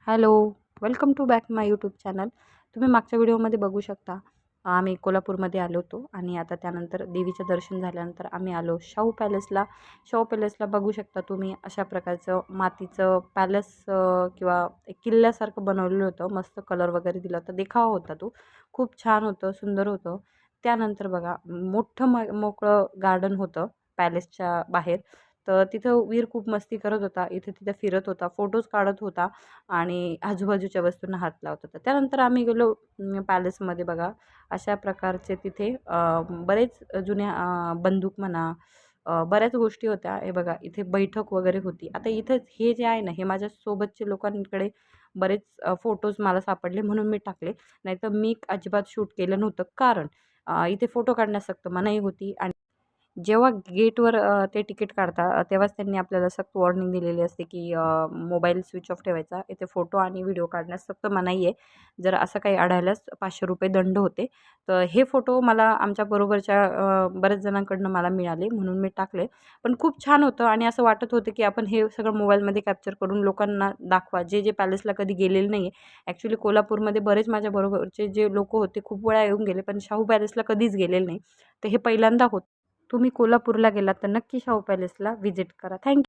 Hello, welcome to back my YouTube channel. तुम्ही मागच्या व्हिडिओमध्ये बघू शकता आम्ही कोल्हापूरमध्ये आलो होतो आणि आता त्यानंतर देवीचं दर्शन झाल्यानंतर आम्ही आलो शाहू पॅलेसला. शाहू पॅलेसला बघू शकता तुम्ही अशा प्रकारचं मातीचं पॅलेस किंवा एक किल्ल्यासारखं बनवलेलं होतं. मस्त कलर वगैरे दिला होता, देखावा होता तो. खूप छान होतं, सुंदर होतं. त्यानंतर बघा मोठं मोकळं गार्डन होतं पॅलेसच्या बाहेर. तर तिथं वीर खूप मस्ती करत होता, इथे तिथे फिरत होता, फोटोज काढत होता आणि आजूबाजूच्या वस्तूंना हात लावत होता. त्यानंतर आम्ही गेलो पॅलेसमध्ये. बघा अशा प्रकारचे तिथे बरेच जुन्या बंदूक म्हणा, बऱ्याच गोष्टी होत्या. हे बघा इथे बैठक वगैरे होती. आता इथं हे जे आहे ना, हे माझ्या सोबतचे लोकांकडे बरेच फोटोज मला सापडले म्हणून मी टाकले. नाहीतर मी अजिबात शूट केलं नव्हतं, कारण इथे फोटो काढण्यास सक्त मनाई होती. आणि जेव्हा गेटवर ते तिकीट काढता तेव्हाच त्यांनी आपल्याला सक्त वॉर्निंग दिलेली असते की मोबाईल स्विच ऑफ ठेवायचा. इथे फोटो आणि व्हिडिओ काढण्यास सक्त मनाई आहे. जर असं काही आढळल्यास ₹500 दंड होते. तर हे फोटो मला आमच्या बरोबरच्या बऱ्याच जणांकडनं मला मिळाले म्हणून मी टाकले. पण खूप छान होतं आणि असं वाटत होतं की आपण हे सगळं मोबाईलमध्ये कॅप्चर करून लोकांना दाखवा, जे पॅलेसला कधी गेलेले नाही आहे. ॲक्च्युली कोल्हापूरमध्ये बरेच माझ्या बरोबरचे जे लोकं होते खूप वेळा येऊन गेले, पण शाहू पॅलेसला कधीच गेलेले नाही. तर हे पहिल्यांदा होतं. तुम्ही कोल्हापूरला गेलात तर नक्की शाहू पॅलेसला व्हिजिट करा. थँक